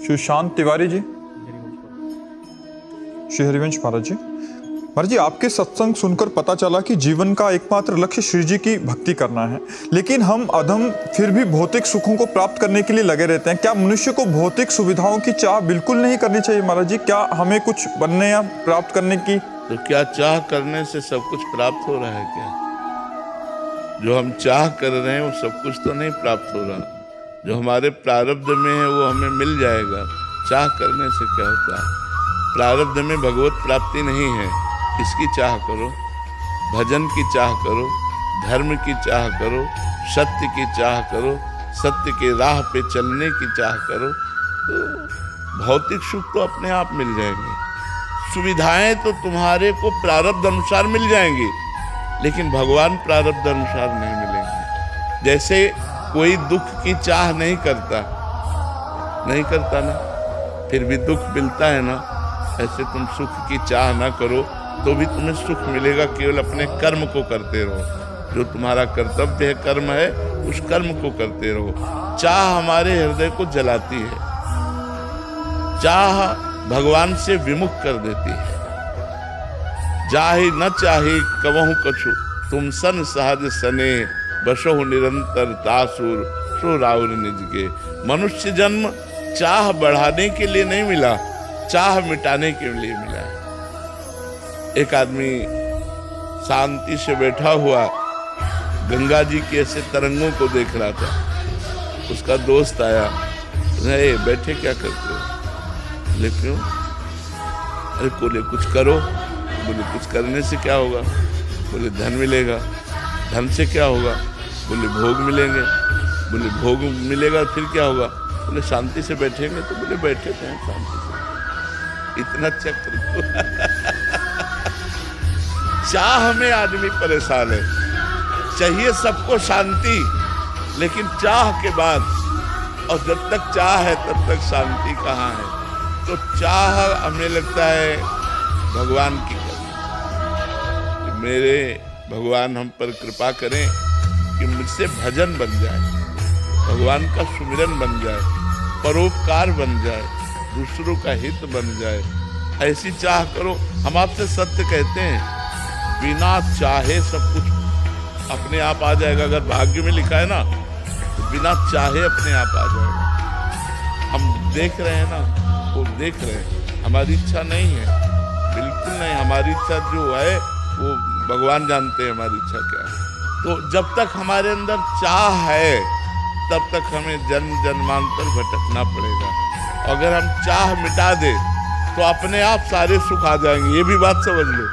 सुशांत तिवारी जी, श्री हरिवंश महाराज जी। महाराज जी, आपके सत्संग सुनकर पता चला कि जीवन का एकमात्र लक्ष्य श्री जी की भक्ति करना है, लेकिन हम अधम फिर भी भौतिक सुखों को प्राप्त करने के लिए लगे रहते हैं। क्या मनुष्य को भौतिक सुविधाओं की चाह बिल्कुल नहीं करनी चाहिए महाराज जी? क्या हमें कुछ बनने या प्राप्त करने की? तो क्या चाह करने से सब कुछ प्राप्त हो रहा है क्या? जो हम चाह कर रहे हैं वो सब कुछ तो नहीं प्राप्त हो रहा। जो हमारे प्रारब्ध में है वो हमें मिल जाएगा। चाह करने से क्या होता है? प्रारब्ध में भगवत प्राप्ति नहीं है, इसकी चाह करो, भजन की चाह करो, धर्म की चाह करो, सत्य की चाह करो, सत्य के राह पे चलने की चाह करो, तो भौतिक सुख तो अपने आप मिल जाएंगे। सुविधाएं तो तुम्हारे को प्रारब्ध अनुसार मिल जाएंगी, लेकिन भगवान प्रारब्ध अनुसार नहीं मिलेंगे। जैसे कोई दुख की चाह नहीं करता ना, फिर भी दुख मिलता है ना, ऐसे तुम सुख की चाह ना करो तो भी तुम्हें सुख मिलेगा। केवल अपने कर्म को करते रहो, जो तुम्हारा कर्तव्य है, कर्म है, उस कर्म को करते रहो। चाह हमारे हृदय को जलाती है, चाह भगवान से विमुख कर देती है। जाहि न चाहे कवहु कछु, तुम सन सहज सने, बसहु निरंतर तासुर, सो राउर निज के। मनुष्य जन्म चाह बढ़ाने के लिए नहीं मिला, चाह मिटाने के लिए मिला है। एक आदमी शांति से बैठा हुआ गंगा जी के ऐसे तरंगों को देख रहा था। उसका दोस्त आया, अरे बैठे क्या करते हो? बोले क्यों? अरे बोले कुछ करो। बोले कुछ करने से क्या होगा? बोले धन मिलेगा। धन से क्या होगा? बोले भोग मिलेंगे। बोले भोग मिलेगा फिर क्या होगा? बोले शांति से बैठेंगे। तो बोले बैठे थे शांति से। इतना चक्र चाह में आदमी परेशान है। चाहिए सबको शांति, लेकिन चाह के बाद, और जब तक चाह है तब तक शांति कहाँ है? तो चाह हमें लगता है भगवान की करनी। मेरे भगवान हम पर कृपा करें कि मुझसे भजन बन जाए, भगवान का सुमिरन बन जाए, परोपकार बन जाए, दूसरों का हित बन जाए। ऐसी चाह करो। हम आपसे सत्य कहते हैं, बिना चाहे सब कुछ अपने आप आ जाएगा। अगर भाग्य में लिखा है ना, तो बिना चाहे अपने आप आ जाएगा। हम देख रहे हैं ना, वो देख रहे हैं, हमारी इच्छा नहीं है, बिल्कुल नहीं। हमारी इच्छा जो है वो भगवान जानते हैं हमारी इच्छा क्या है। तो जब तक हमारे अंदर चाह है, तब तक हमें जन्म जन्मांतर भटकना पड़ेगा। अगर हम चाह मिटा दे तो अपने आप सारे सुख आ जाएंगे। ये भी बात समझ लो।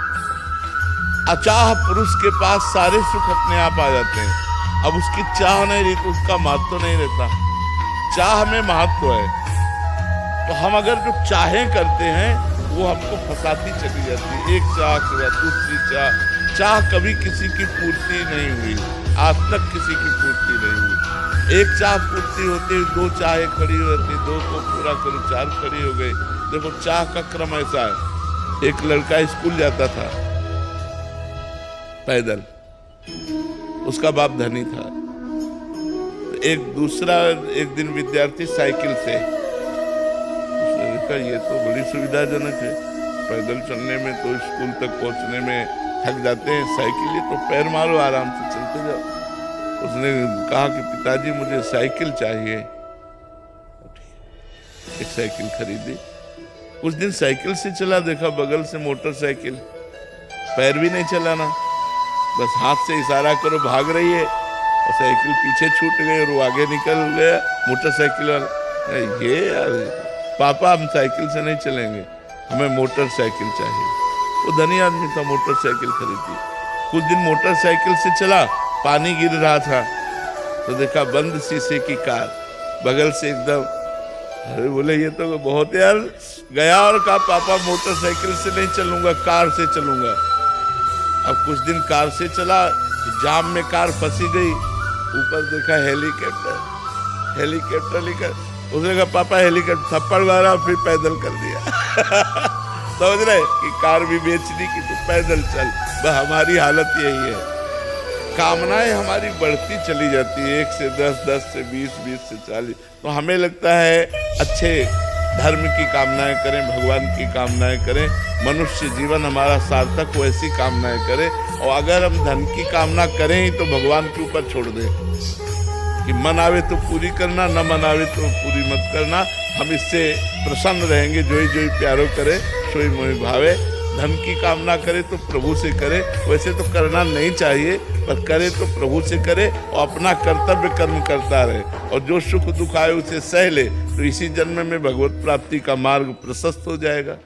अचाह पुरुष के पास सारे सुख अपने आप आ जाते हैं। अब उसकी चाह नहीं रही तो उसका महत्व नहीं रहता। चाह में महत्व है। तो हम अगर जो चाहें करते हैं वो हमको फंसाती चली जाती है। एक चाह के बाद दूसरी चाह। चाह कभी किसी की पूर्ति नहीं हुई, आज तक किसी की पूर्ति नहीं हुई। एक चाह पूर्ति होती, दो चाहें खड़ी रहती, दो को पूरा करो, चार खड़ी हो गई। देखो चाह का क्रम ऐसा है। एक लड़का स्कूल जाता था पैदल, उसका बाप धनी था। एक दिन विद्यार्थी साइकिल से, उसने देखा ये तो बड़ी सुविधाजनक है, पैदल चलने में तो स्कूल तक पहुंचने में थक जाते हैं, साइकिल ये तो पैर मारो आराम से चलते जाओ। उसने कहा कि पिताजी मुझे साइकिल चाहिए। एक साइकिल खरीदी। कुछ दिन साइकिल से चला, देखा बगल से मोटरसाइकिल, पैर भी नहीं चलाना, बस हाथ से इशारा करो, भाग रही है, और साइकिल पीछे छूट गई और वो आगे निकल गया मोटरसाइकिल वाला। ये यार पापा हम साइकिल से नहीं चलेंगे, हमें मोटरसाइकिल चाहिए। वो धनी आदमी था, मोटरसाइकिल खरीदी। कुछ दिन मोटरसाइकिल से चला, पानी गिर रहा था तो देखा बंद शीशे की कार, बगल से एकदम। अरे बोले ये तो बहुत यार। गया और कहा पापा मोटरसाइकिल से नहीं चलूंगा, कार से चलूंगा। अब कुछ दिन कार से चला, जाम में कार फंसी गई। ऊपर देखा हेलीकॉप्टर लेकर। उसने कहा पापा हेलीकॉप्टर, थप्पड़ मारा, फिर पैदल कर दिया। समझ रहे कि कार भी बेचनी कि तू पैदल चल। बस हमारी हालत यही है। कामनाएं हमारी बढ़ती चली जाती है, 1 से 10, 10 से 20, 20 से 40। तो हमें लगता है अच्छे धर्म की कामनाएं करें, भगवान की कामनाएं करें, मनुष्य जीवन हमारा सार्थक हो ऐसी कामनाएं करें। और अगर हम धन की कामना करें ही तो भगवान के ऊपर छोड़ दें कि मन आवे तो पूरी करना, न मन आवे तो पूरी मत करना। हम इससे प्रसन्न रहेंगे। जो ही प्यारो करे सोई मोहि भावे। धन की कामना करे तो प्रभु से करे, वैसे तो करना नहीं चाहिए, पर करे तो प्रभु से करे और अपना कर्तव्य कर्म करता रहे। और जो सुख दुख आए उसे सह ले तो इसी जन्म में भगवत प्राप्ति का मार्ग प्रशस्त हो जाएगा।